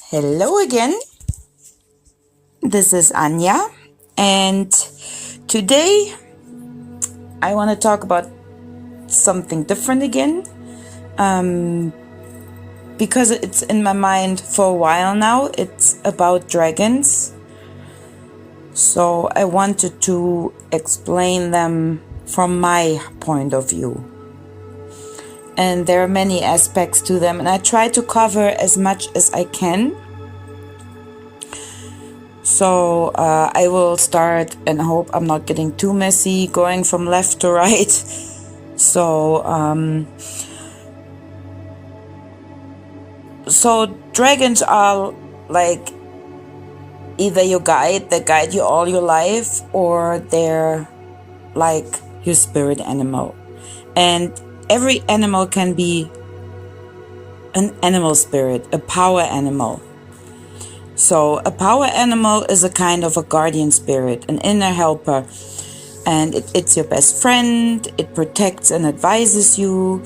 Hello again. This is Anya, and today I want to talk about something different again because it's in my mind for a while now. It's about dragons. So I wanted to explain them from my point of view. And there are many aspects to them, and I try to cover as much as I can. So I will start, and hope I'm not getting too messy, going from left to right. So dragons are like either your guide that guide you all your life, or they're like your spirit animal. And every animal can be an animal spirit, a power animal. So a power animal is a kind of a guardian spirit, an inner helper. And it's your best friend, it protects and advises you.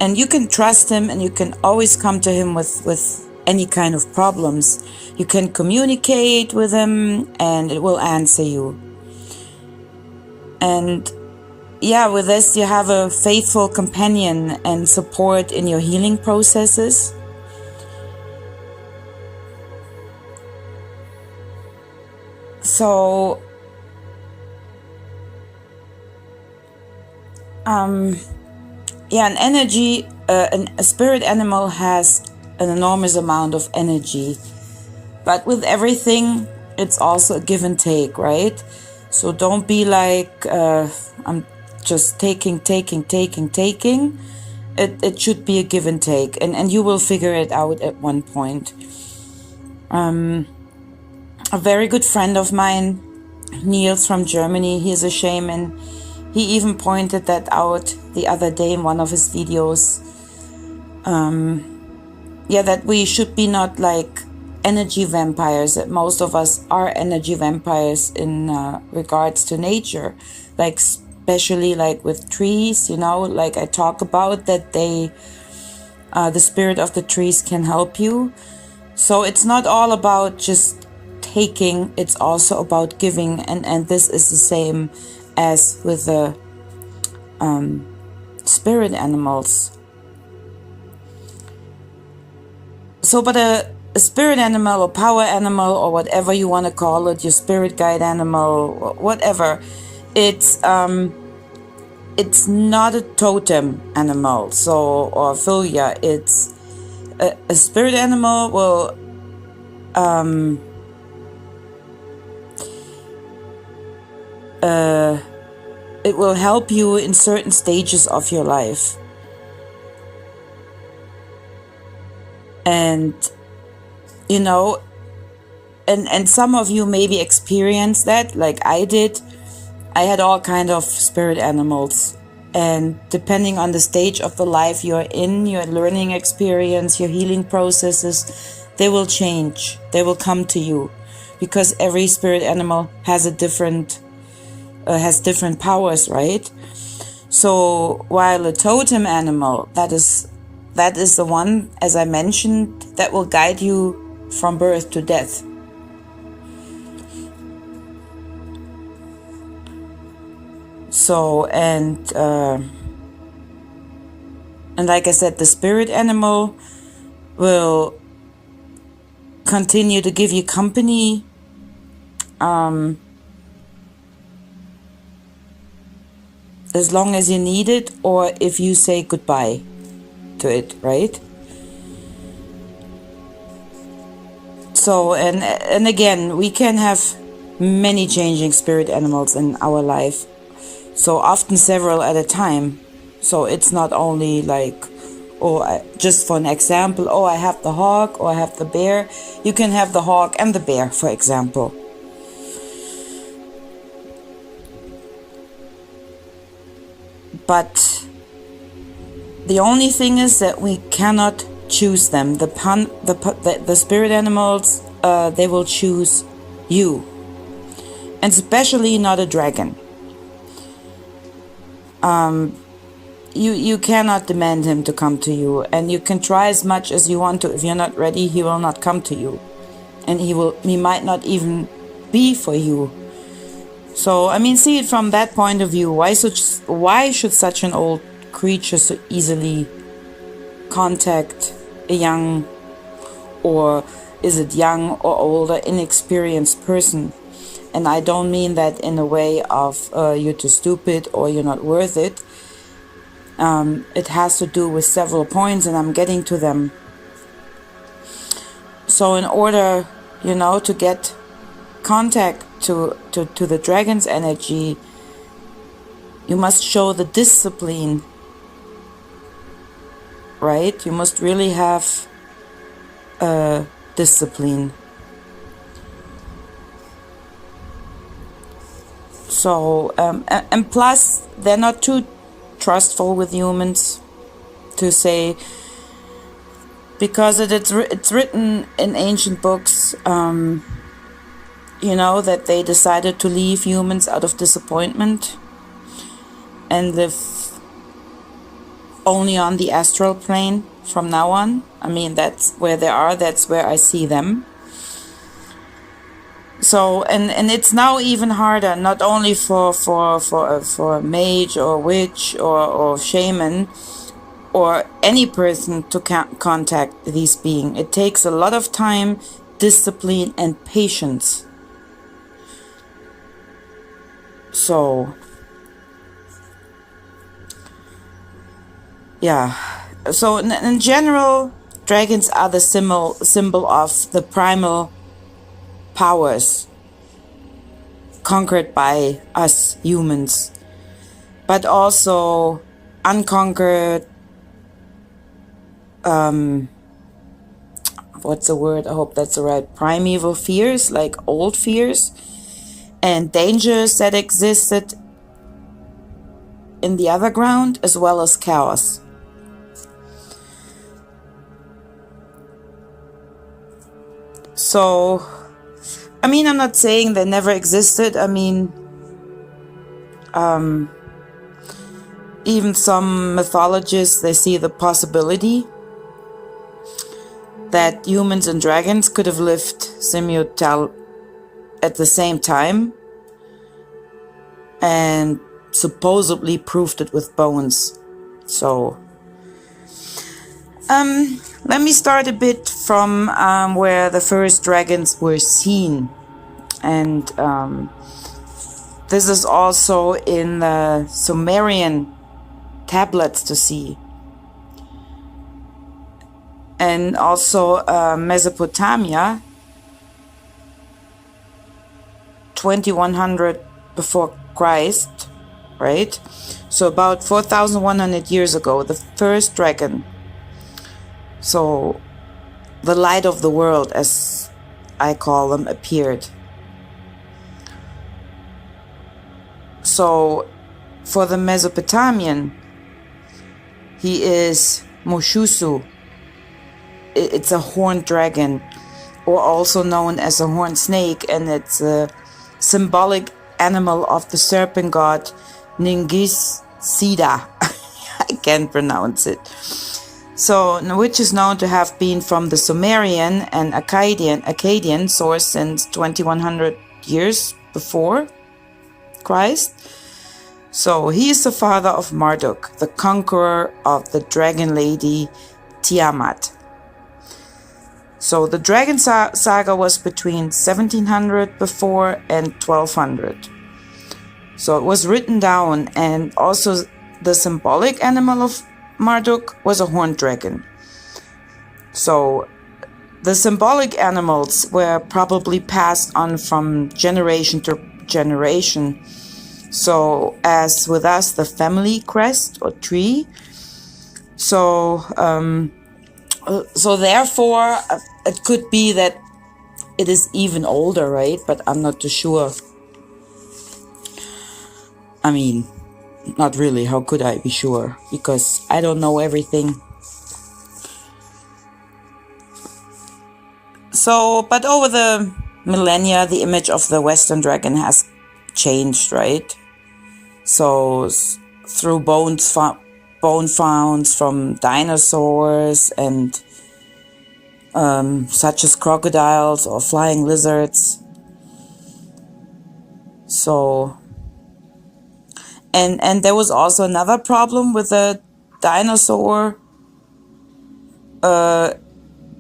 And you can trust him, and you can always come to him with any kind of problems. You can communicate with him, and it will answer you. And yeah, with this you have a faithful companion and support in your healing processes. So an energy, a spirit animal has an enormous amount of energy, but with everything it's also a give and take, right? So don't be like I'm just taking. It should be a give and take, and you will figure it out at one point. A very good friend of mine, Niels from Germany, he's a shaman. He even pointed that out the other day in one of his videos. That we should be not like energy vampires, that most of us are energy vampires in regards to nature, like especially like with trees, like I talk about that they, the spirit of the trees can help you. So it's not all about just taking, it's also about giving, and this is the same as with the spirit animals. So but a spirit animal or power animal, or whatever you want to call it, your spirit guide animal, whatever, it's not a totem animal, so, or filia. It's a spirit animal will it will help you in certain stages of your life. And and some of you maybe experienced that, like I did. I had all kind of spirit animals, and depending on the stage of the life you're in, your learning experience, your healing processes, they will change, they will come to you, because every spirit animal has a different different powers, right? So while a totem animal, that is the one, as I mentioned, that will guide you from birth to death. So and like I said, the spirit animal will continue to give you company, as long as you need it, or if you say goodbye to it, right? So and again, we can have many changing spirit animals in our life, so often several at a time. So it's not only like, just for an example, I have the hawk, or I have the bear. You can have the hawk and the bear, for example. But the only thing is that we cannot choose them. The spirit animals, they will choose you, and especially not a dragon. you cannot demand him to come to you, and you can try as much as you want to. If you're not ready, he will not come to you, and he might not even be for you. So I mean, see it from that point of view. Why should such an old creature so easily contact a young, or is it young or older, inexperienced person? And I don't mean that in a way of you're too stupid or you're not worth it. It has to do with several points, and I'm getting to them. So in order, to get contact to the dragon's energy, you must show the discipline, right? You must really have discipline. So, and plus, they're not too trustful with humans, to say, because it's written in ancient books, that they decided to leave humans out of disappointment and live only on the astral plane from now on. I mean, that's where they are, that's where I see them. So, and it's now even harder, not only for a mage or witch or shaman or any person to contact these beings. It takes a lot of time, discipline, and patience. So, yeah. So in general, dragons are the symbol of the primal powers conquered by us humans, but also unconquered, what's the word? I hope that's the right. Primeval fears, like old fears, and dangers that existed in the underground, as well as chaos. So, I mean, I'm not saying they never existed. I mean, even some mythologists, they see the possibility that humans and dragons could have lived at the same time, and supposedly proved it with bones. So, let me start a bit from where the first dragons were seen. And this is also in the Sumerian tablets to see. And also Mesopotamia, 2100 before Christ, right? So about 4,100 years ago, the first dragon. So the light of the world, as I call them, appeared. So for the Mesopotamian, he is Moshusu. It's a horned dragon, or also known as a horned snake, and it's a symbolic animal of the serpent god Ningis Sida. I can't pronounce it. So, which is known to have been from the Sumerian and Akkadian source since 2100 years before Christ. So he is the father of Marduk, the conqueror of the dragon lady Tiamat. So the dragon saga was between 1700 before and 1200. So it was written down, and also the symbolic animal of Marduk was a horned dragon. So the symbolic animals were probably passed on from generation to generation. So as with us, the family crest or tree. So therefore it could be that it is even older, right? But I'm not too sure. I mean, not really. How could I be sure? Because I don't know everything. So, but over the millennia, the image of the Western dragon has changed, right? So, through bones bone founds from dinosaurs and such as crocodiles or flying lizards. So, and there was also another problem with the dinosaur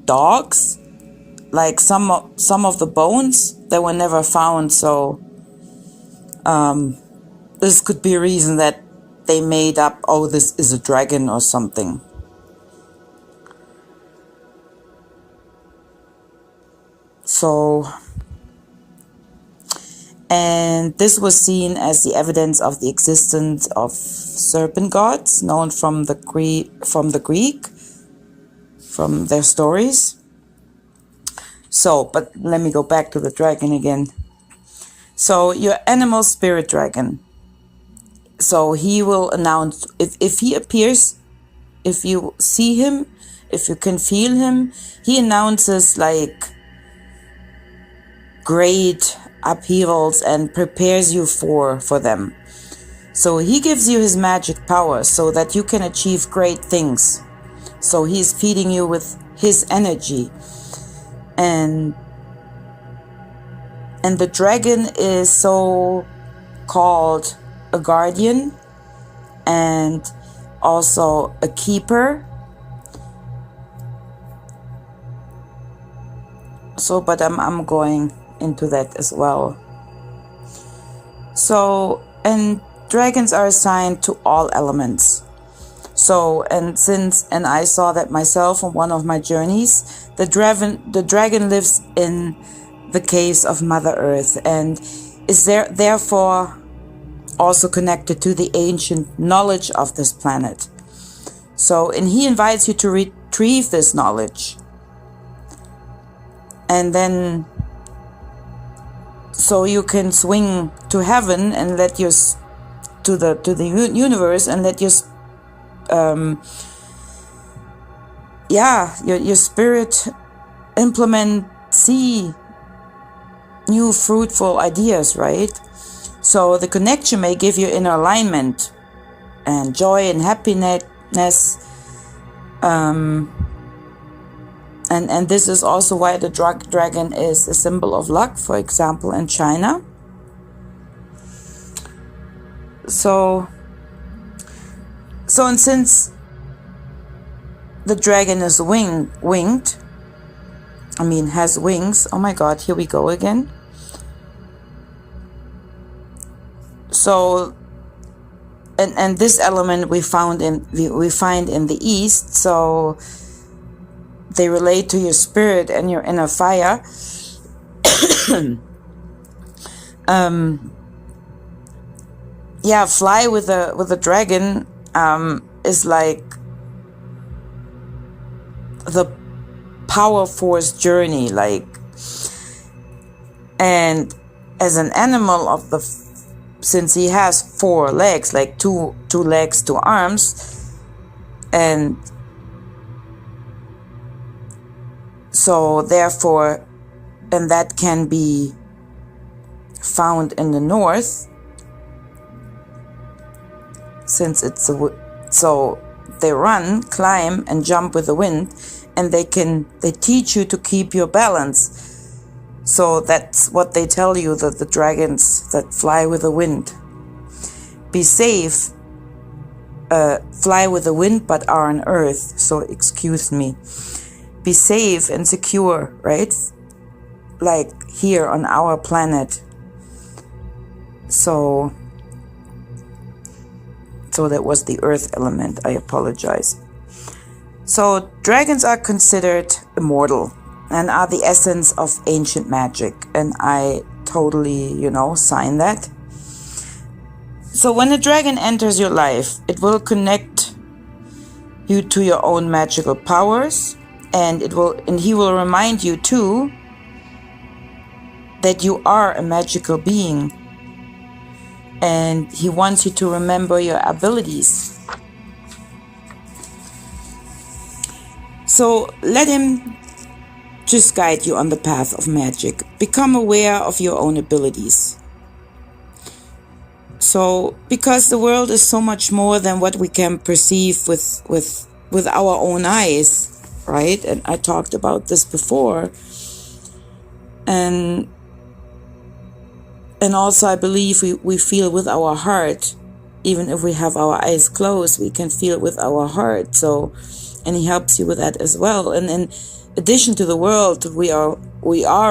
dogs, like some of the bones that were never found. So this could be a reason that they made up, oh, this is a dragon or something. So, and this was seen as the evidence of the existence of serpent gods, known from the Greek, from their stories. So, but let me go back to the dragon again. So, your animal spirit dragon. So he will announce, if he appears, if you see him, if you can feel him, he announces like great upheavals and prepares you for them. So he gives you his magic power so that you can achieve great things. So he's feeding you with his energy. And the dragon is so called a guardian and also a keeper. So, but I'm going into that as well. So, and dragons are assigned to all elements. So, and I saw that myself on one of my journeys, the dragon lives in the caves of Mother Earth and is therefore also connected to the ancient knowledge of this planet. So, and he invites you to retrieve this knowledge. And then, so you can swing to heaven and let your, to the universe and let your, your spirit see new fruitful ideas, right? So the connection may give you inner alignment and joy and happiness. And this is also why the dragon is a symbol of luck, for example, in China. So and since the dragon is winged, has wings. Oh my God, here we go again. So, and this element we find in the East. So they relate to your spirit and your inner fire. Fly with a dragon is like the power force journey, like, and as an animal since he has 4 legs, like two legs, 2 arms, and so therefore, and that can be found in the north, since it's so they run, climb, and jump with the wind, and they teach you to keep your balance. So that's what they tell you, that the dragons that fly with the wind. Be safe, fly with the wind, but are on earth. So excuse me. Be safe and secure, right? Like here on our planet. So that was the earth element. I apologize. So dragons are considered immortal and are the essence of ancient magic. And I totally, sign that. So when a dragon enters your life, it will connect you to your own magical powers, and he will remind you too that you are a magical being, and he wants you to remember your abilities. So let him just guide you on the path of magic. Become aware of your own abilities. So, because the world is so much more than what we can perceive with our own eyes, right? And I talked about this before. And also I believe we feel with our heart. Even if we have our eyes closed, we can feel with our heart. So, and he helps you with that as well. And in addition to the world we are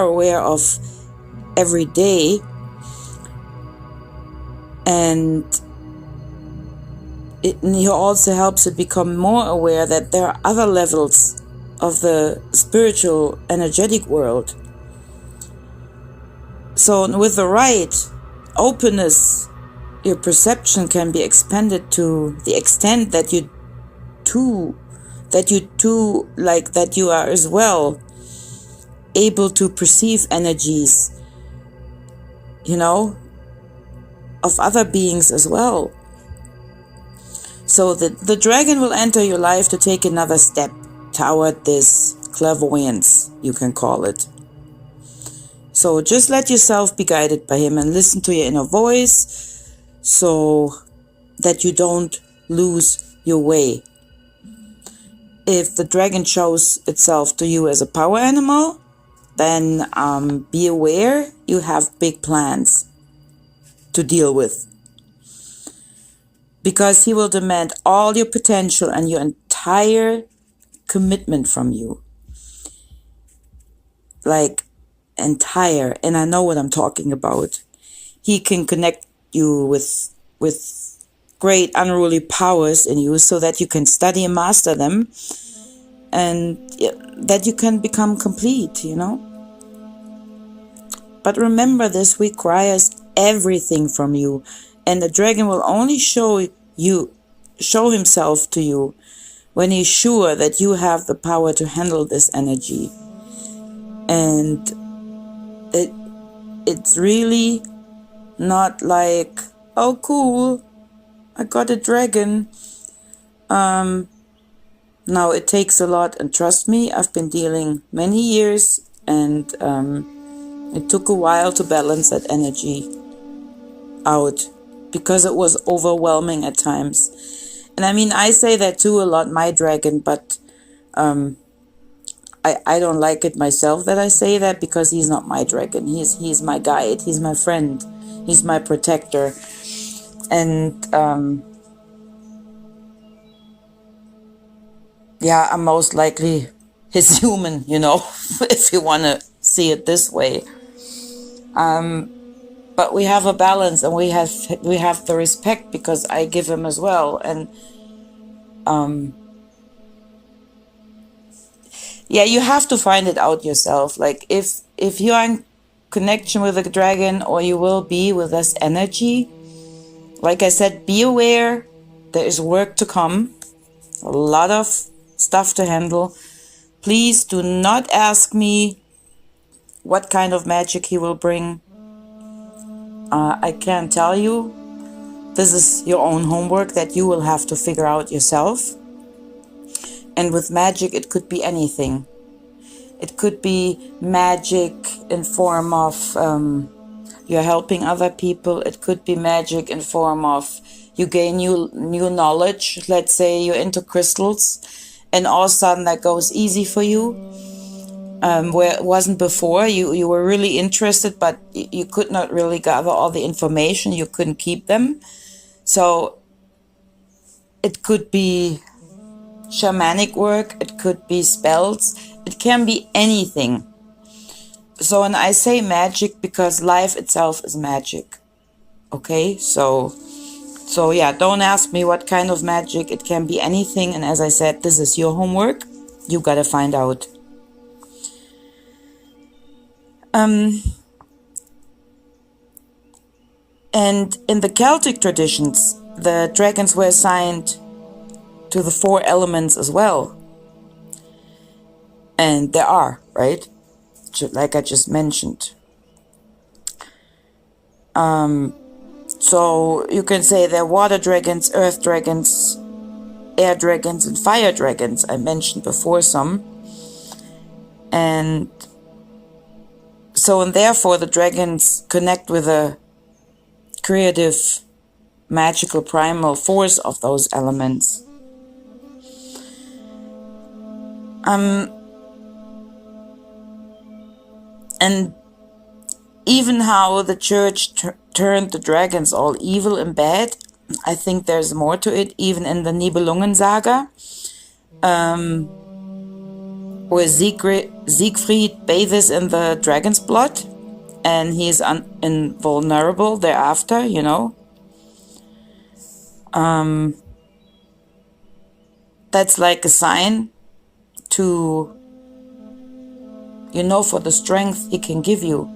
aware of every day, and he also helps you become more aware that there are other levels of the spiritual energetic world. So with the right openness, your perception can be expanded to the extent that you are as well able to perceive energies, of other beings as well. So the dragon will enter your life to take another step toward this clairvoyance, you can call it. So just let yourself be guided by him and listen to your inner voice so that you don't lose your way. If the dragon shows itself to you as a power animal, then be aware you have big plans to deal with. Because he will demand all your potential and your entire commitment from you. Like, entire, and I know what I'm talking about. He can connect you with great unruly powers in you so that you can study and master them, and that you can become complete, But remember, this requires everything from you, and the dragon will only show himself to you when he's sure that you have the power to handle this energy. And it's really not like, oh cool, I got a dragon. No, it takes a lot, and trust me, I've been dealing many years, and it took a while to balance that energy out, because it was overwhelming at times. And I mean, I say that too a lot, my dragon, but I don't like it myself that I say that, because he's not my dragon. He's my guide, he's my friend, he's my protector. And I'm most likely his human, if you want to see it this way. But we have a balance, and we have the respect, because I give him as well. And you have to find it out yourself. Like if you are in connection with the dragon, or you will be with this energy, like I said, be aware there is work to come, a lot of stuff to handle. Please do not ask me what kind of magic he will bring. I can't tell you. This is your own homework that you will have to figure out yourself. And with magic, it could be anything. It could be magic in form of you're helping other people. It could be magic in form of you gain new knowledge. Let's say you're into crystals, and all of a sudden that goes easy for you. Where it wasn't before. You were really interested, but you could not really gather all the information. You couldn't keep them. So it could be shamanic work. It could be spells. It can be anything. So, and I say magic because life itself is magic. Okay, so don't ask me what kind of magic. It can be anything. And as I said, this is your homework. You gotta find out. And in the Celtic traditions, the dragons were assigned to the 4 elements as well. And there are, right? Like I just mentioned. So you can say there are water dragons, earth dragons, air dragons, and fire dragons. I mentioned before some. And so, and therefore the dragons connect with a creative magical primal force of those elements. And even how the church turned the dragons all evil and bad, I think there's more to it, even in the Nibelungen Saga, where Siegfried bathes in the dragon's blood, and he's invulnerable thereafter, you know. That's like a sign to, you know, for the strength he can give you.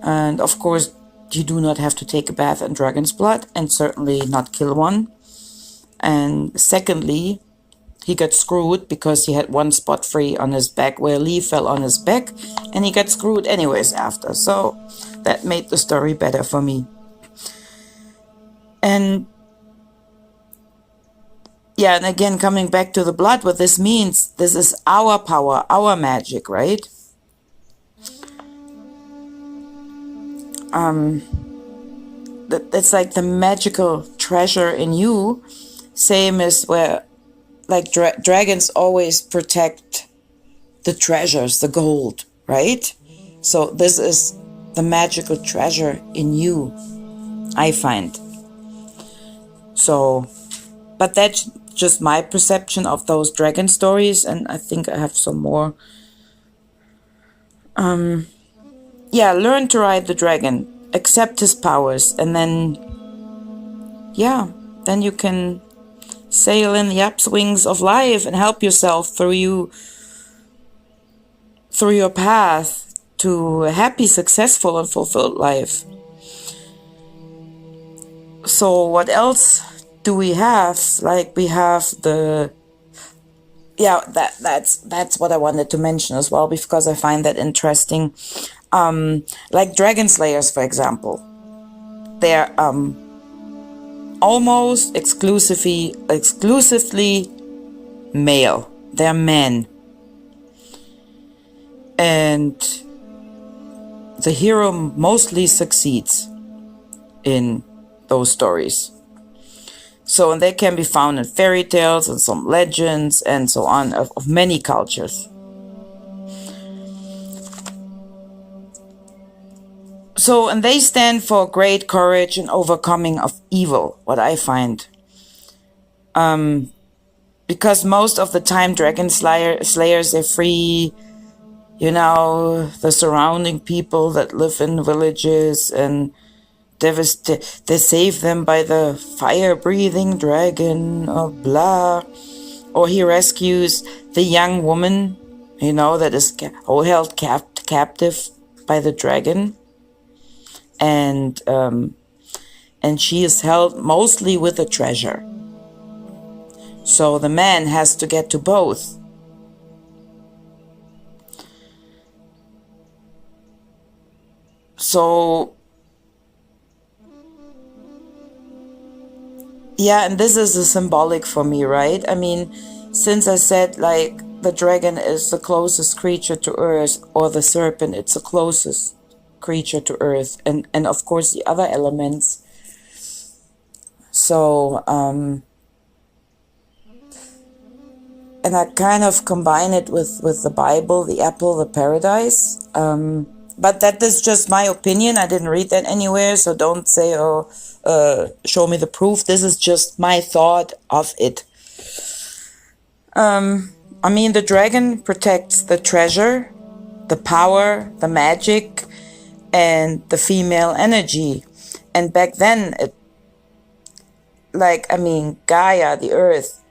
And of course, you do not have to take a bath in dragon's blood, and certainly not kill one. And secondly, he got screwed because he had one spot free on his back where Lee fell on his back, and he got screwed anyways after. So that made the story better for me. And yeah, and again, coming back to the blood, what this means, this is our power, our magic, right? That's like the magical treasure in you, same as where, like, dragons always protect the treasures, the gold, right? So this is the magical treasure in you, I find. So, but that's just my perception of those dragon stories, and I think I have some more. Yeah, learn to ride the dragon, accept his powers, and then, yeah, then you can sail in the upswings of life and help yourself through your path to a happy, successful, and fulfilled life. So what else do we have? Like, we have the, yeah, that's what I wanted to mention as well, because I find that interesting. Like dragon slayers, for example, they're almost exclusively male. They're men, and the hero mostly succeeds in those stories. So, and they can be found in fairy tales and some legends and so on of many cultures. So, and they stand for great courage and overcoming of evil, what I find. Because most of the time dragon slayers, they free, you know, the surrounding people that live in villages, and they save them by the fire-breathing dragon, or blah. Or he rescues the young woman, you know, that is held captive by the dragon. And she is held mostly with a treasure. So the man has to get to both. So, yeah, and this is a symbolic for me, right? I mean, since I said, like, the dragon is the closest creature to earth, or the serpent, it's the closest creature to earth, and of course the other elements. So, and I kind of combine it with the Bible, the apple, the paradise. But that is just my opinion. I didn't read that anywhere, so don't say, oh, show me the proof. This is just my thought of it. I mean, the dragon protects the treasure, the power, the magic, and the female energy. And back then, Gaia, the earth,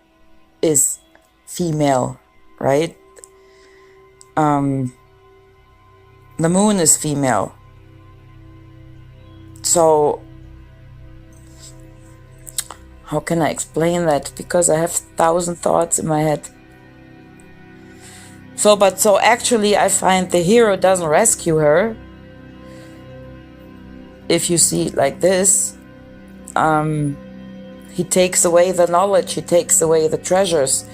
is female, right? The moon is female. So, how can I explain that? Because I have 1,000 thoughts in my head. So actually, I find the hero doesn't rescue her. If you see it like this, he takes away the knowledge, he takes away the treasures,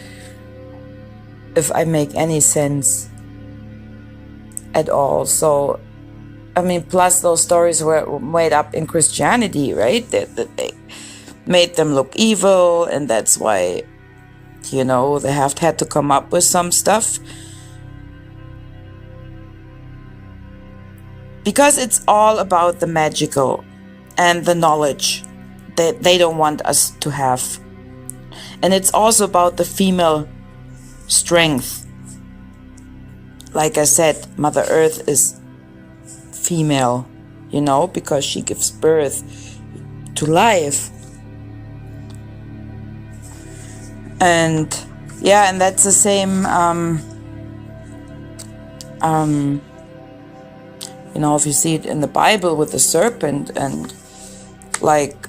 if I make any sense at all. So I mean, plus those stories were made up in Christianity, right? That they made them look evil, and that's why, you know, they have had to come up with some stuff. Because it's all about the magical and the knowledge that they don't want us to have. And it's also about the female strength. Like I said, Mother Earth is female, you know, because she gives birth to life. And yeah, and that's the same, you know, if you see it in the Bible with the serpent, and like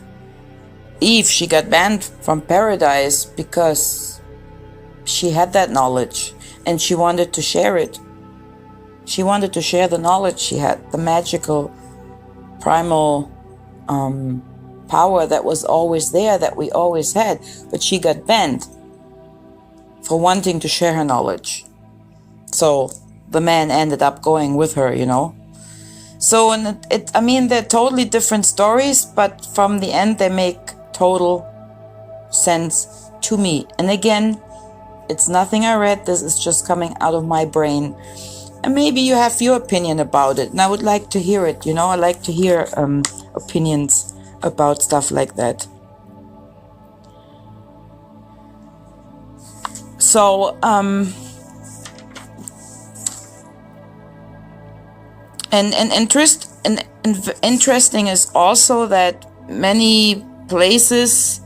Eve, she got banned from paradise because she had that knowledge and she wanted to share it. She wanted to share the knowledge she had, the magical, primal power that was always there, that we always had, but she got banned for wanting to share her knowledge. So the man ended up going with her, you know. So, and I mean, they're totally different stories, but from the end, they make total sense to me. And again, it's nothing I read. This is just coming out of my brain. And maybe you have your opinion about it, and I would like to hear it. You know, I like to hear opinions about stuff like that. So, and interesting is also that many places,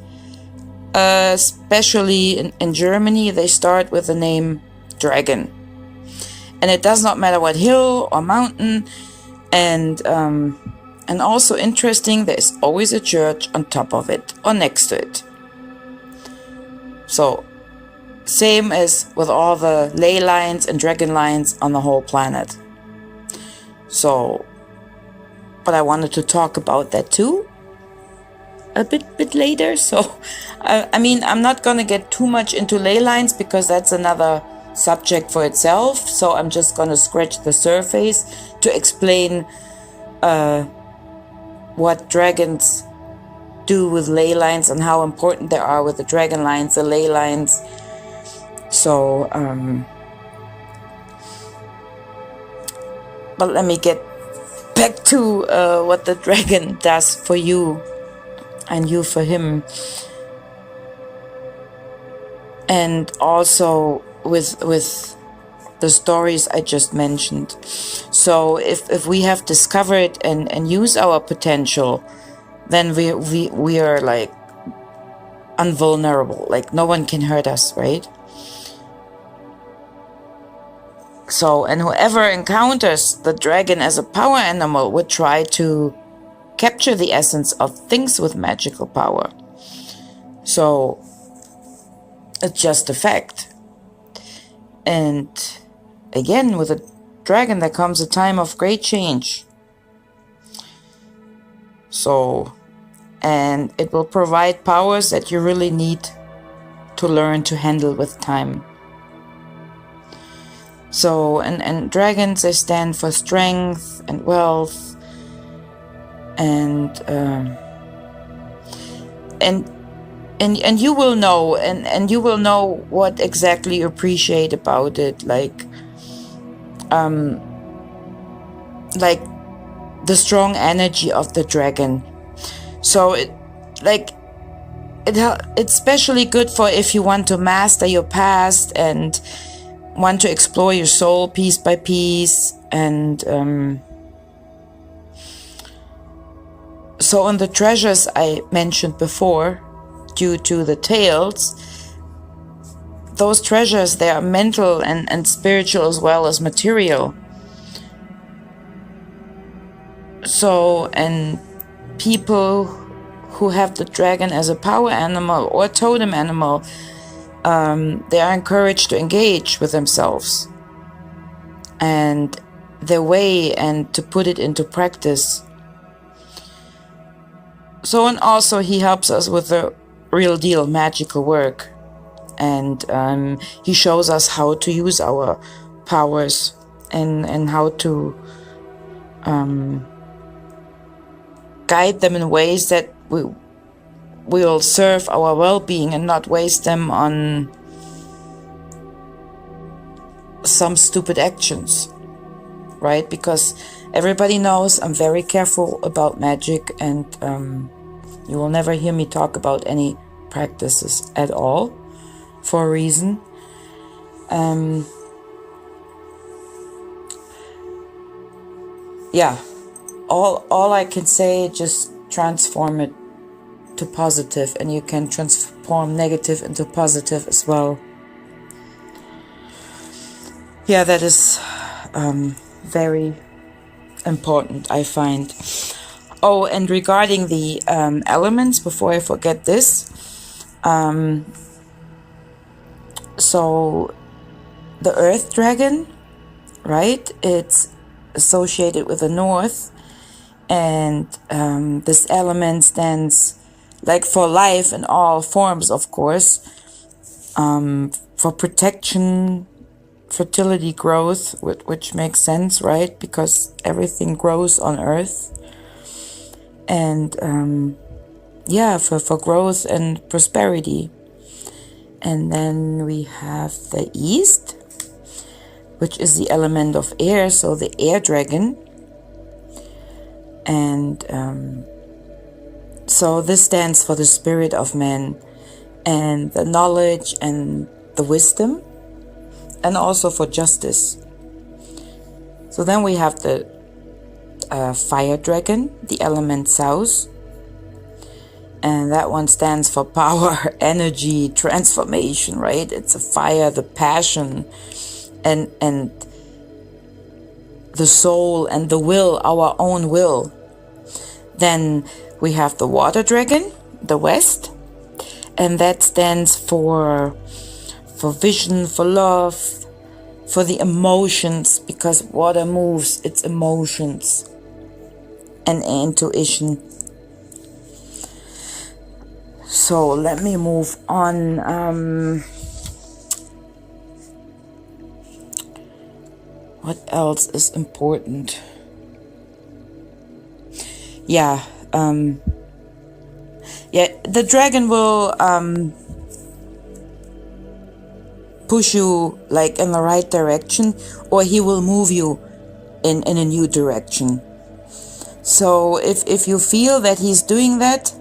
especially in Germany, they start with the name dragon. And it does not matter what hill or mountain. And also interesting, there's always a church on top of it or next to it. So, same as with all the ley lines and dragon lines on the whole planet. So, but I wanted to talk about that too a bit later. So, I mean, I'm not going to get too much into ley lines because that's another subject for itself. So I'm just going to scratch the surface to explain what dragons do with ley lines and how important they are with the dragon lines, the ley lines. So, but let me get back to what the dragon does for you and you for him. And also with the stories I just mentioned. So if we have discovered and use our potential, then we are like invulnerable, like no one can hurt us, right? So, and whoever encounters the dragon as a power animal would try to capture the essence of things with magical power. So, it's just a fact. And again, with a dragon, there comes a time of great change. So, and it will provide powers that you really need to learn to handle with time. So, and dragons, they stand for strength and wealth, and you will know, and you will know what exactly you appreciate about it, like the strong energy of the dragon. So it's especially good for if you want to master your past and want to explore your soul piece by piece. And so on the treasures I mentioned before, due to the tales, those treasures, they are mental and spiritual as well as material. So, and people who have the dragon as a power animal or totem animal, they are encouraged to engage with themselves and their way and to put it into practice. So, and also he helps us with the real deal magical work, and he shows us how to use our powers and how to guide them in ways that will serve our well-being and not waste them on some stupid actions, right? Because everybody knows I'm very careful about magic, and you will never hear me talk about any practices at all for a reason. Yeah, all I can say, just transform it to positive, and you can transform negative into positive as well. Yeah, that is very important, I find. Oh, and regarding the elements, before I forget this, so the earth dragon, right? It's associated with the north, and this element stands like for life in all forms, of course, for protection, fertility, growth, which makes sense, right? Because everything grows on earth. And yeah, for growth and prosperity. And then we have the east, which is the element of air, so the air dragon. And so this stands for the spirit of man, and the knowledge and the wisdom, and also for justice. So then we have the fire dragon, the element south, and that one stands for power, energy, transformation, right? It's a fire, the passion, and the soul and the will, our own will. Then we have the water dragon, the west, and that stands for vision, for love, for the emotions, because water moves its emotions and intuition. So let me move on. What else is important? Yeah, the dragon will push you like in the right direction, or he will move you in a new direction. So if you feel that he's doing that,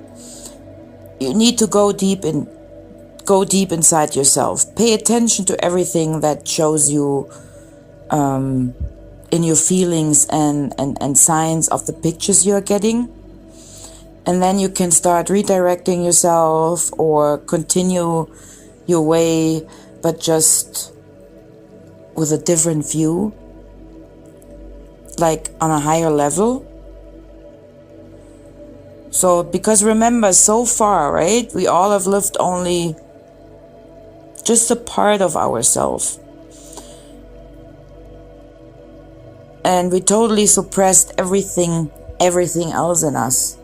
you need to go deep inside yourself. Pay attention to everything that shows you in your feelings and signs of the pictures you're getting. And then you can start redirecting yourself or continue your way, but just with a different view, like on a higher level. So, because remember, so far, right, we all have lived only just a part of ourselves. And we totally suppressed everything else in us.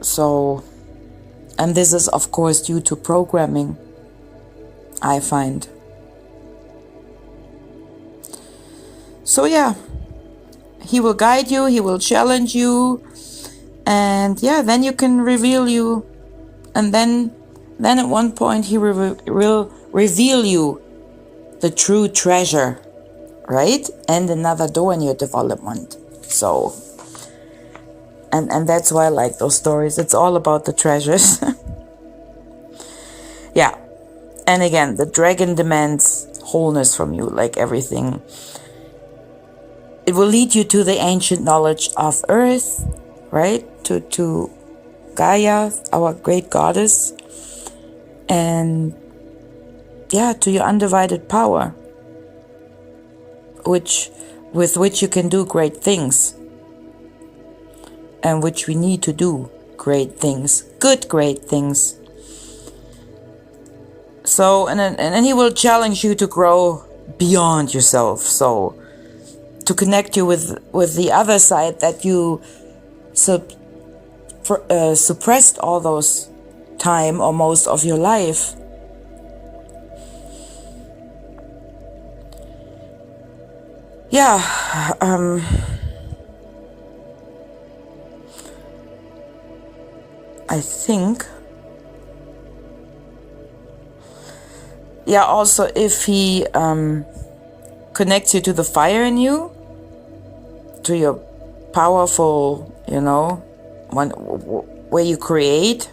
So, and this is of course due to programming, I find. So yeah, he will guide you, he will challenge you, and yeah, then you can reveal you. And then at one point he will reveal you the true treasure, right? And another door in your development. So, and that's why I like those stories. It's all about the treasures. Yeah. And again, the dragon demands wholeness from you, like everything. It will lead you to the ancient knowledge of earth, right? To Gaia, our great goddess. And yeah, to your undivided power, with which you can do great things, and which we need to do great things, great things. So, and then he will challenge you to grow beyond yourself. So, to connect you with the other side that you suppressed all those time or most of your life. Yeah, I think. Yeah, also if he connects you to the fire in you, to your powerful, one where you create,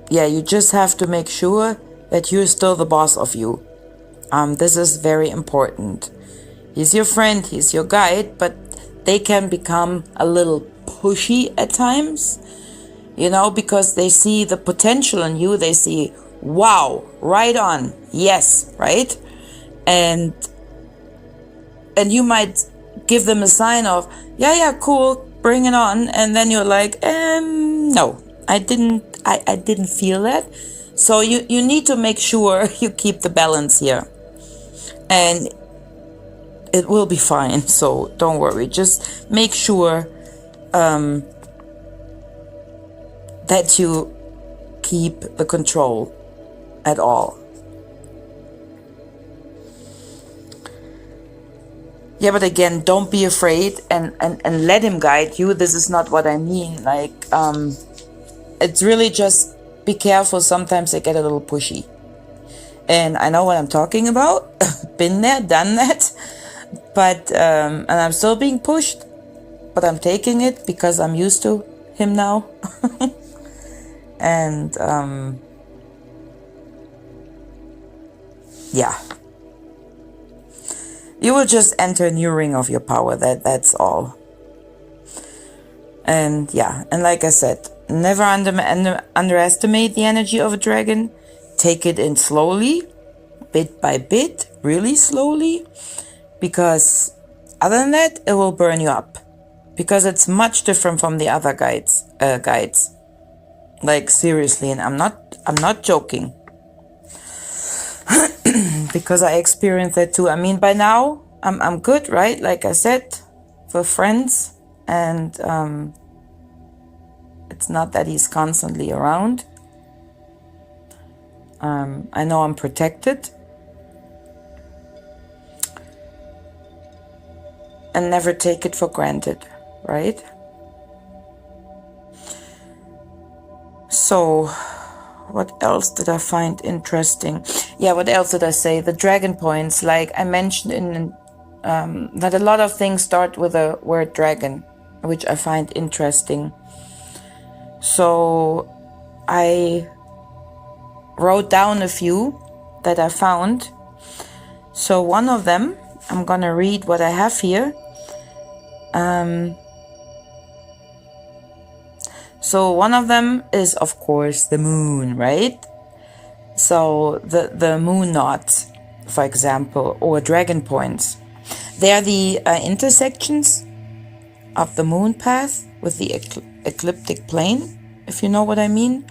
yeah, you just have to make sure that you're still the boss of you. This is very important. He's your friend, he's your guide, but they can become a little pushy at times, because they see the potential in you. They see, wow, right on, yes, right? And you might give them a sign of, yeah, cool, bring it on. And then you're like, no, I didn't feel that. So you need to make sure you keep the balance here. And it will be fine, so don't worry. Just make sure that you keep the control at all. Yeah, but again, don't be afraid and let him guide you. This is not what I mean. Like, it's really just be careful. Sometimes they get a little pushy. And I know what I'm talking about. Been there, done that. But, and I'm still being pushed. But I'm taking it because I'm used to him now. And, yeah. You will just enter a new ring of your power. That's all. And yeah, and like I said, never underestimate the energy of a dragon. Take it in slowly, bit by bit, really slowly, because other than that, it will burn you up. Because it's much different from the other guides. Like seriously, and I'm not joking. Because I experienced that too. I mean, by now I'm good, right? Like I said, we're friends, and it's not that he's constantly around. I know I'm protected, and never take it for granted, right? So, what else did I find interesting? Yeah, what else did I say? The dragon points, like I mentioned that a lot of things start with the word dragon, which I find interesting. So I wrote down a few that I found. So one of them, I'm gonna read what I have here. So one of them is, of course, the moon, right? So the moon knots, for example, or dragon points. They are the intersections of the moon path with the ecliptic plane, if you know what I mean.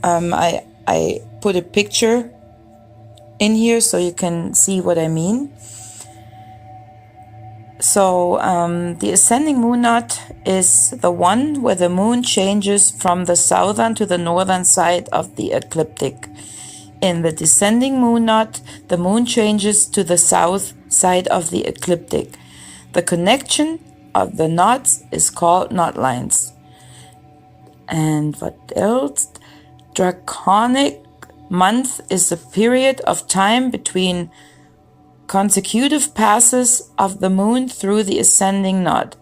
I put a picture in here so you can see what I mean. So the ascending moon knot is the one where the moon changes from the southern to the northern side of the ecliptic. In the descending moon knot, the moon changes to the south side of the ecliptic. The connection of the knots is called knot lines. And what else? Draconic month is a period of time between consecutive passes of the moon through the ascending knot.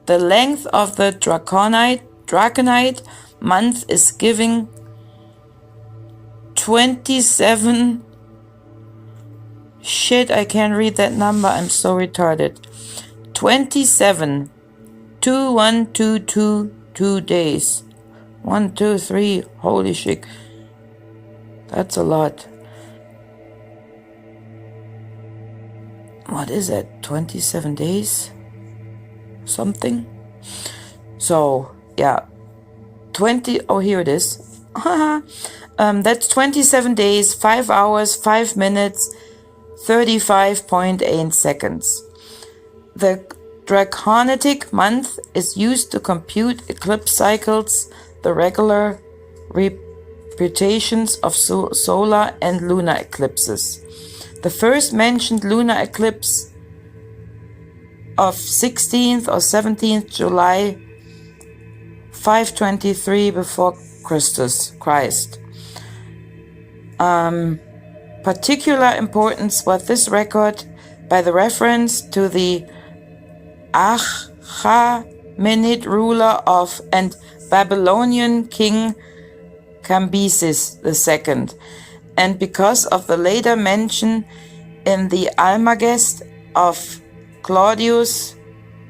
The length of the draconite month is giving 27. Shit, I can't read that number. I'm so retarded. 27. 2 days. 1, 2, 3. Holy shit. That's a lot. What is it? 27 days? Something? So, yeah. Here it is. That's 27 days, 5 hours, 5 minutes, 35.8 seconds. The draconitic month is used to compute eclipse cycles. The regular interpretations of solar and lunar eclipses. The first mentioned lunar eclipse of 16th or 17th July 523 before Christ. Particular importance was this record by the reference to the Achaemenid ruler of and Babylonian king Cambyses II, and because of the later mention in the Almagest of Claudius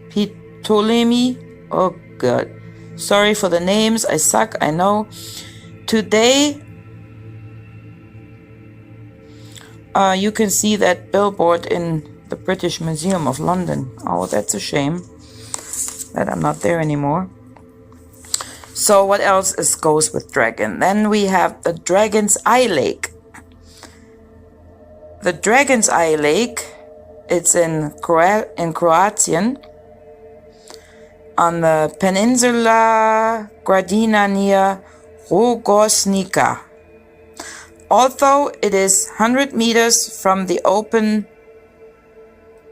Ptolemy. Oh God, sorry for the names, I suck, I know. Today, you can see that billboard in the British Museum of London. Oh, that's a shame that I'm not there anymore. So what else goes with dragon? Then we have the Dragon's Eye Lake. The Dragon's Eye Lake, it's in Croatian, on the Peninsula Gradina near Rogosnica. Although it is 100 meters from the open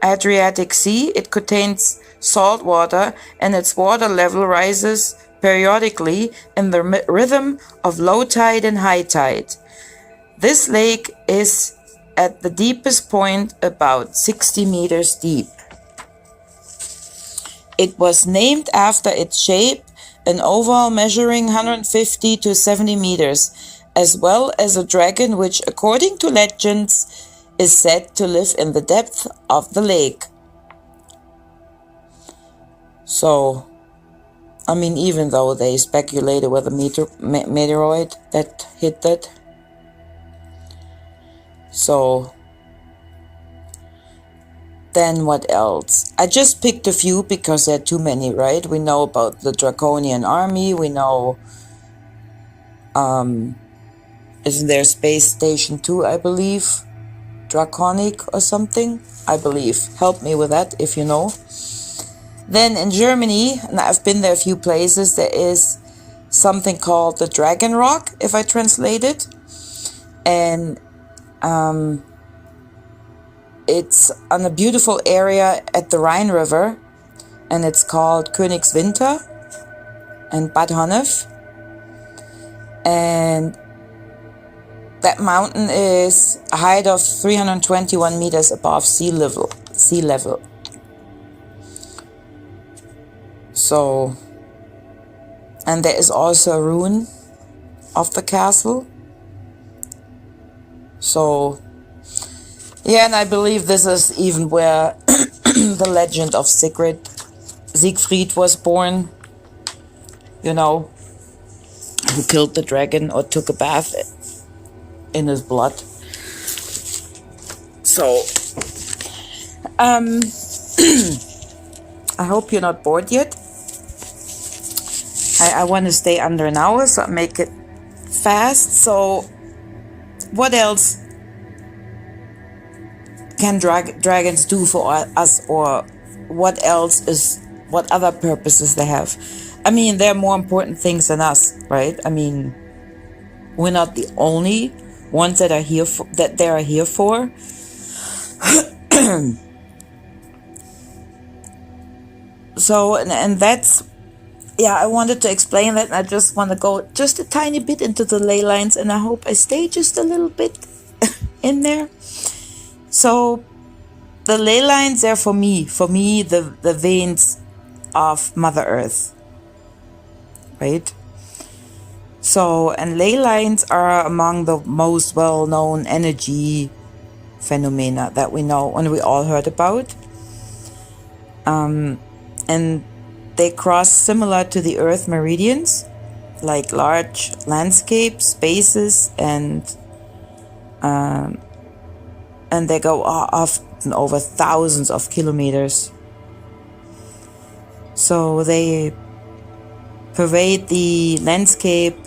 Adriatic Sea, it contains salt water, and its water level rises periodically in the rhythm of low tide and high tide. This lake is at the deepest point about 60 meters deep. It was named after its shape, an oval measuring 150 to 70 meters, as well as a dragon which, according to legends, is said to live in the depth of the lake. So, I mean, even though they speculated with a meteoroid that hit that. So, then what else? I just picked a few because there are too many, right? We know about the Draconian army. We know, isn't there Space Station 2, I believe? Draconic or something? I believe. Help me with that if you know. Then in Germany, and I've been there a few places, there is something called the Dragon Rock, if I translate it. And it's on a beautiful area at the Rhine River, and it's called Königswinter and Bad Honnef. And that mountain is a height of 321 meters above sea level. So, and there is also a ruin of the castle. So, yeah, and I believe this is even where the legend of Siegfried was born. You know, who killed the dragon or took a bath in his blood. So, I hope you're not bored yet. I want to stay under an hour, so I make it fast. So, what else can dragons do for us, or what other purposes they have? I mean, they're more important things than us, right? I mean, we're not the only ones that are here for, that they are here for. So, and that's, yeah, I wanted to explain that, and I just want to go just a tiny bit into the ley lines, and I hope I stay just a little bit in there. So, the ley lines are for me, the veins of Mother Earth, right? So, and ley lines are among the most well-known energy phenomena that we know and we all heard about. And they cross similar to the Earth meridians, like large landscape spaces, and they go often over thousands of kilometers. So they pervade the landscape,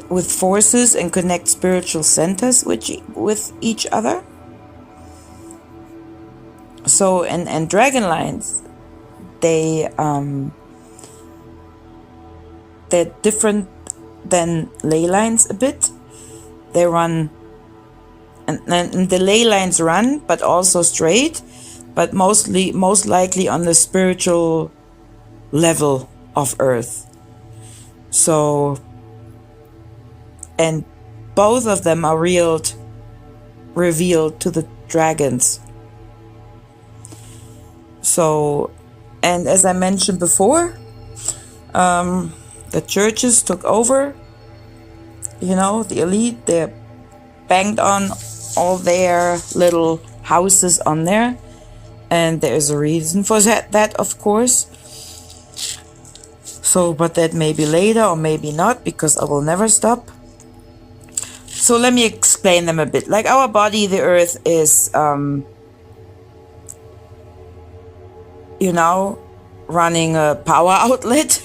with forces, and connect spiritual centers with each other. So, and dragon lines, they they're different than ley lines a bit. They run, and the ley lines run, but also straight, but most likely on the spiritual level of Earth. So, and both of them are revealed to the dragons. So, and as I mentioned before, the churches took over, the elite, they banged on all their little houses on there. And there is a reason for that, of course. So, but that may be later or maybe not, because I will never stop. So let me explain them a bit. Like our body, the earth is, running a power outlet.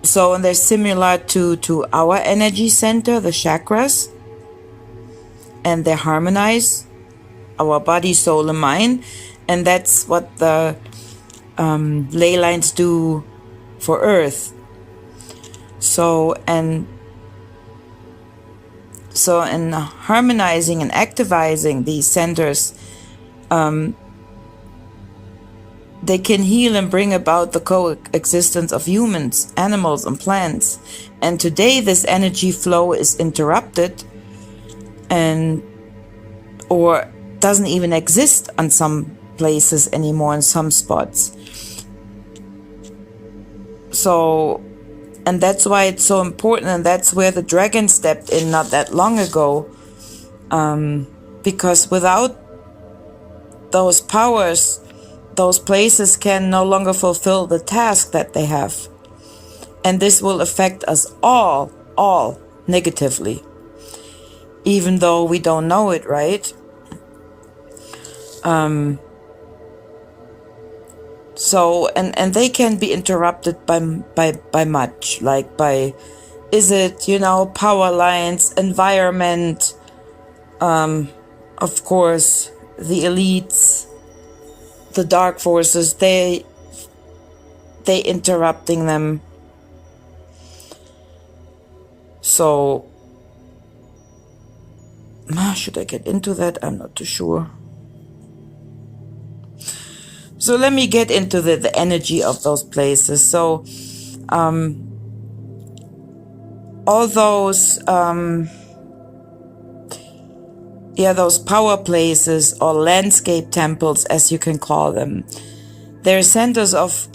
So, and they're similar to our energy center, the chakras. And they harmonize our body, soul, and mind. And that's what the ley lines do for Earth. So in harmonizing and activizing these centers, they can heal and bring about the coexistence of humans, animals, and plants. And today this energy flow is interrupted or doesn't even exist on some places anymore, in some spots. So, and that's why it's so important, and that's where the dragon stepped in not that long ago, because without those powers, those places can no longer fulfill the task that they have. And this will affect us all negatively, even though we don't know it, right? So, and they can be interrupted by much, like by, power lines, environment, of course, the elites, the dark forces, they interrupting them. So, should I get into that? I'm not too sure. So let me get into the energy of those places. So, all those, those power places or landscape temples, as you can call them, they're centers of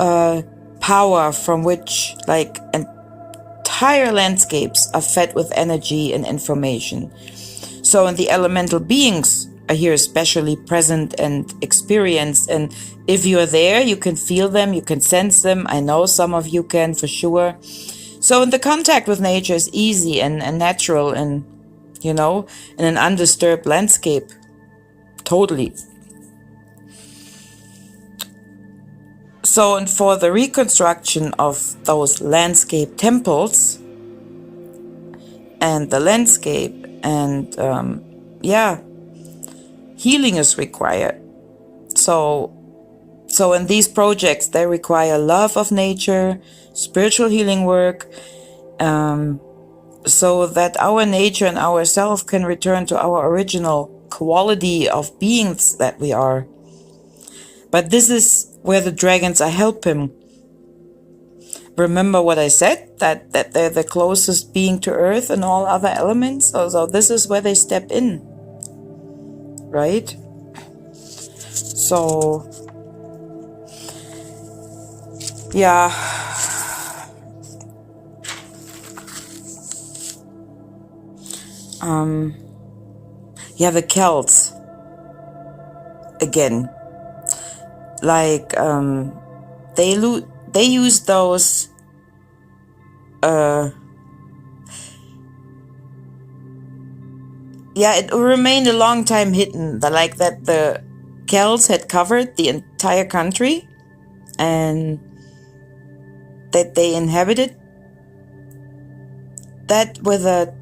power from which, like, entire landscapes are fed with energy and information. So, and the elemental beings are here especially present and experienced, and if you're there, you can feel them, you can sense them. I know some of you can for sure. So, and the contact with nature is easy and natural, and in an undisturbed landscape. Totally. So, and for the reconstruction of those landscape temples and the landscape, and healing is required. So in these projects, they require love of nature, spiritual healing work, so that our nature and ourself can return to our original quality of beings that we are. But this is where the dragons are helping. Remember what I said, that they're the closest being to Earth and all other elements? So this is where they step in, right? So, yeah. The Celts, again, like, they use those, it remained a long time hidden, that the Celts had covered the entire country, and that they inhabited that with a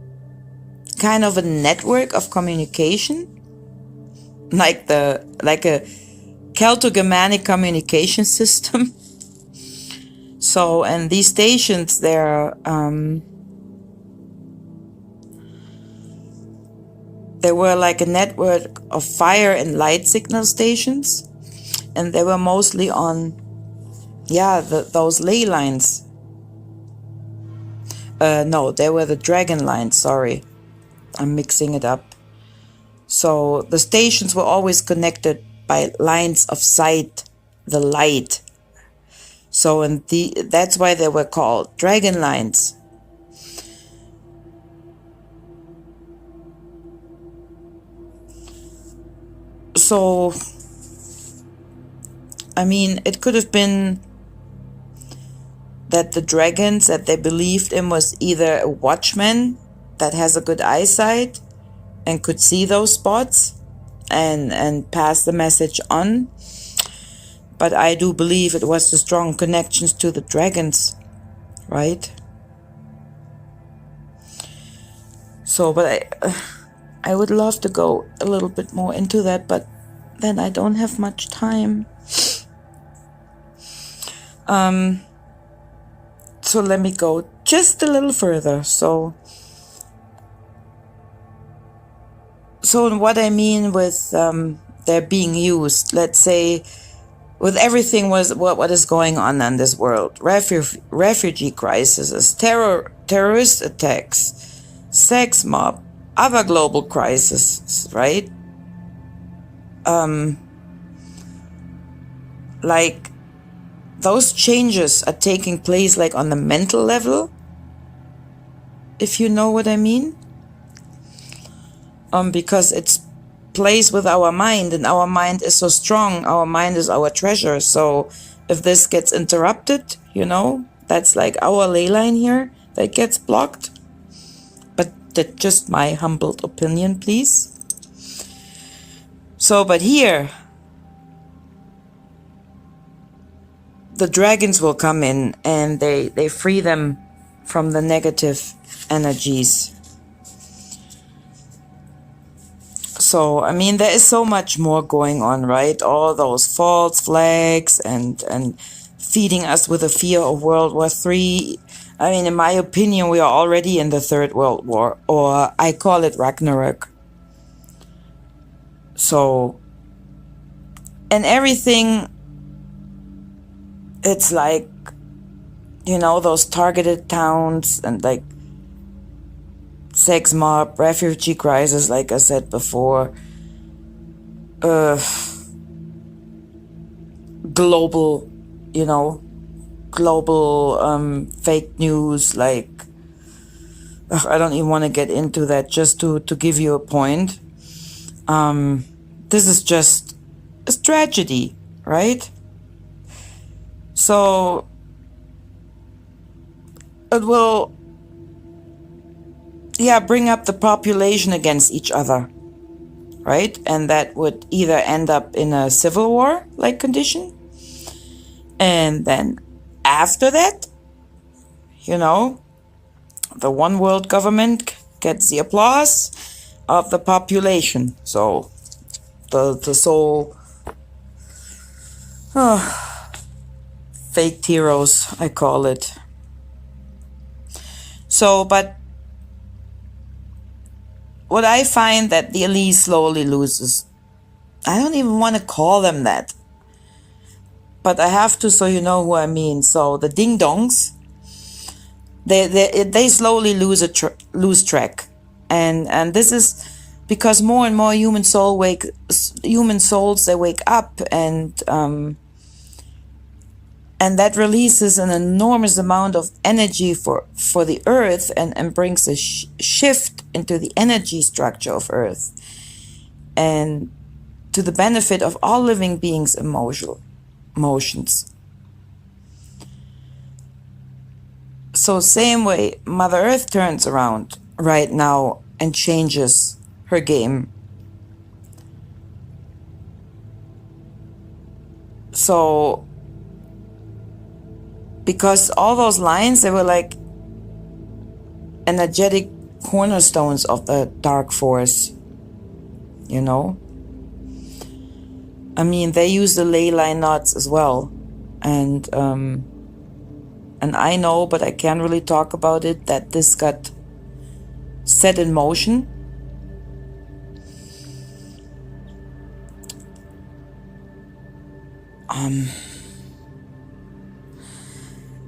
kind of a network of communication, like a Celto-Germanic communication system. So, and these stations, there were like a network of fire and light signal stations, and they were mostly on, those ley lines. No, they were the dragon lines, sorry. I'm mixing it up. So the stations were always connected by lines of sight, the light. So that's why they were called dragon lines. So, I mean, it could have been that the dragons that they believed in was either a watchman that has a good eyesight and could see those spots and pass the message on. But I do believe it was the strong connections to the dragons, right? So, but I would love to go a little bit more into that, but then I don't have much time. So let me go just a little further. So what I mean with they're being used, let's say, with everything was what is going on in this world, refugee crises, terrorist attacks, sex mob, other global crises, right? Like those changes are taking place like on the mental level, if you know what I mean. Because it's plays with our mind, and our mind is so strong. Our mind is our treasure. So if this gets interrupted, that's like our ley line here that gets blocked. But that's just my humbled opinion, please. So, but here, the dragons will come in and they free them from the negative energies. So, I mean, there is so much more going on, right? All those false flags and feeding us with a fear of World War III. I mean, in my opinion, we are already in the Third World War, or I call it Ragnarok. So, and everything, it's like, those targeted towns and like sex mob, refugee crisis, like I said before, global, fake news, like, I don't even want to get into that, just to give you a point. This is just a tragedy, right? So it will bring up the population against each other, right? And that would either end up in a civil war like condition, and then after that, the one world government gets the applause of the population. So the soul fake heroes, I call it. So, but what I find that the elite slowly loses, I don't even want to call them that, but I have to, so you know who I mean. So the ding dongs, they slowly lose track, and this is because more and more human souls they wake up, and that releases an enormous amount of energy for the earth, and brings a shift into the energy structure of earth, and to the benefit of all living beings' emotions. So same way Mother Earth turns around right now and changes her game. So because all those lines, they were like energetic cornerstones of the dark force, I mean, they use the ley line knots as well, and and I know, but I can't really talk about it, that this got set in motion.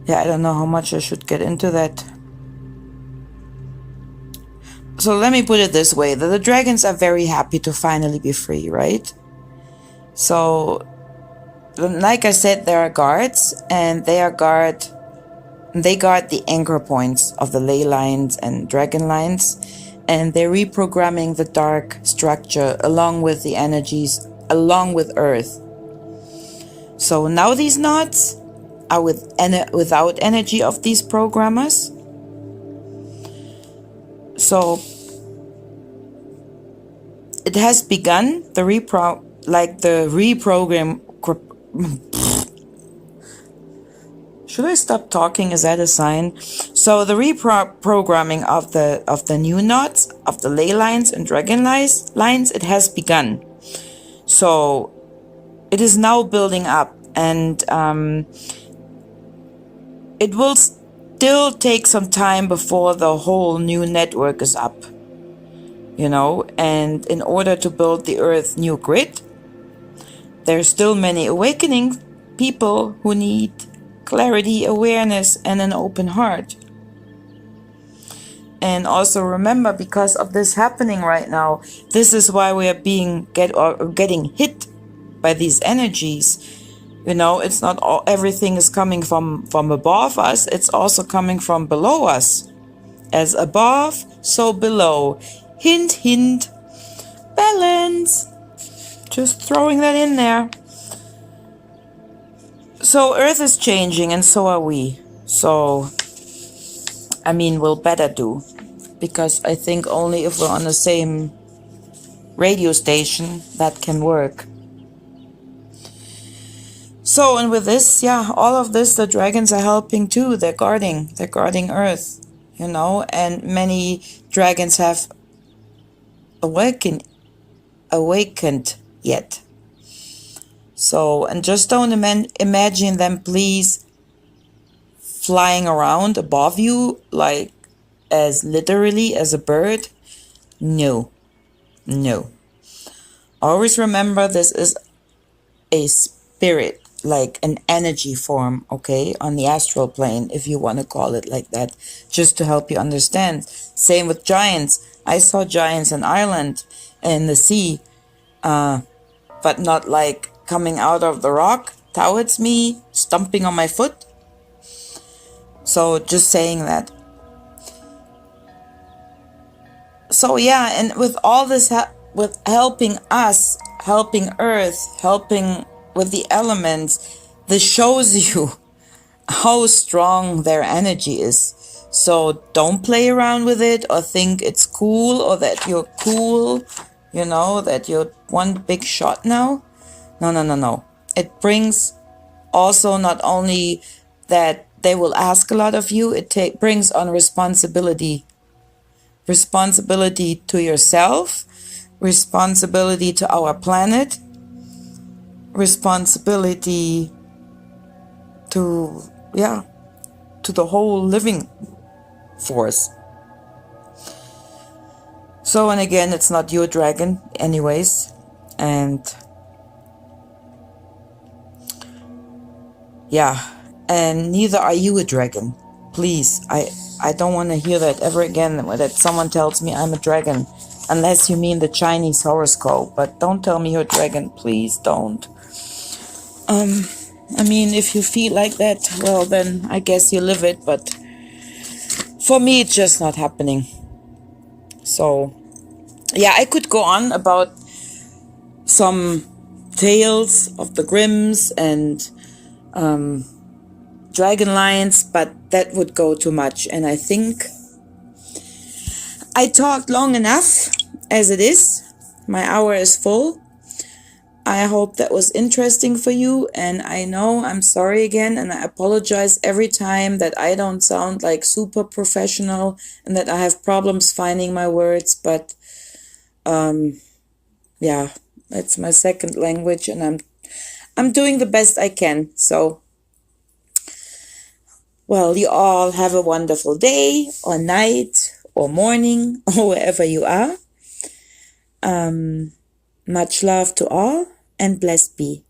Yeah, I don't know how much I should get into that. So let me put it this way, that the dragons are very happy to finally be free, right? So, like I said, there are guards, and they guard the anchor points of the ley lines and dragon lines, and they're reprogramming the dark structure along with the energies, along with Earth. So now these knots are without energy of these programmers. So it has begun the reprogram. Should I stop talking? Is that a sign? So the reprogramming of the new knots of the ley lines and dragon lines, it has begun. So it is now building up, and it will still take some time before the whole new network is up. And in order to build the Earth new grid, there's still many awakening people who need clarity, awareness, and an open heart. And also remember, because of this happening right now, this is why we are getting hit by these energies. It's not everything is coming from above us, it's also coming from below us. As above, so below. Hint, hint. Balance. Just throwing that in there. So Earth is changing, and so are we. So, we'll better do. Because I think only if we're on the same radio station, that can work. So, and with this, all of this, the dragons are helping too. They're guarding Earth, and many dragons have awakened yet. So, and just don't imagine them, please, flying around above you, like as literally as a bird. No. Always remember, this is a spirit, like an energy form, okay, on the astral plane, if you want to call it like that, just to help you understand. Same with giants. I saw giants in Ireland in the sea, but not like coming out of the rock towards me, stomping on my foot. So just saying that. So and with all this, with helping us, helping Earth, helping with the elements, this shows you how strong their energy is. So don't play around with it or think it's cool or that you're cool, that you're one big shot now. No. It brings also not only that they will ask a lot of you, it brings on responsibility. Responsibility to yourself, responsibility to our planet, responsibility to the whole living force. So, and again, it's not your dragon anyways, and and neither are you a dragon. Please, I don't want to hear that ever again, that someone tells me I'm a dragon, unless you mean the Chinese horoscope, but don't tell me you're a dragon, please don't. If you feel like that, well, then I guess you live it, but for me, it's just not happening. So, I could go on about some tales of the Grimms and dragon lions, but that would go too much, and I think I talked long enough as it is. My hour is full. I hope that was interesting for you, and I know I'm sorry again, and I apologize every time that I don't sound like super professional and that I have problems finding my words, but it's my second language, and I'm doing the best I can. So Well, you all have a wonderful day or night or morning or wherever you are. Much love to all and blessed be.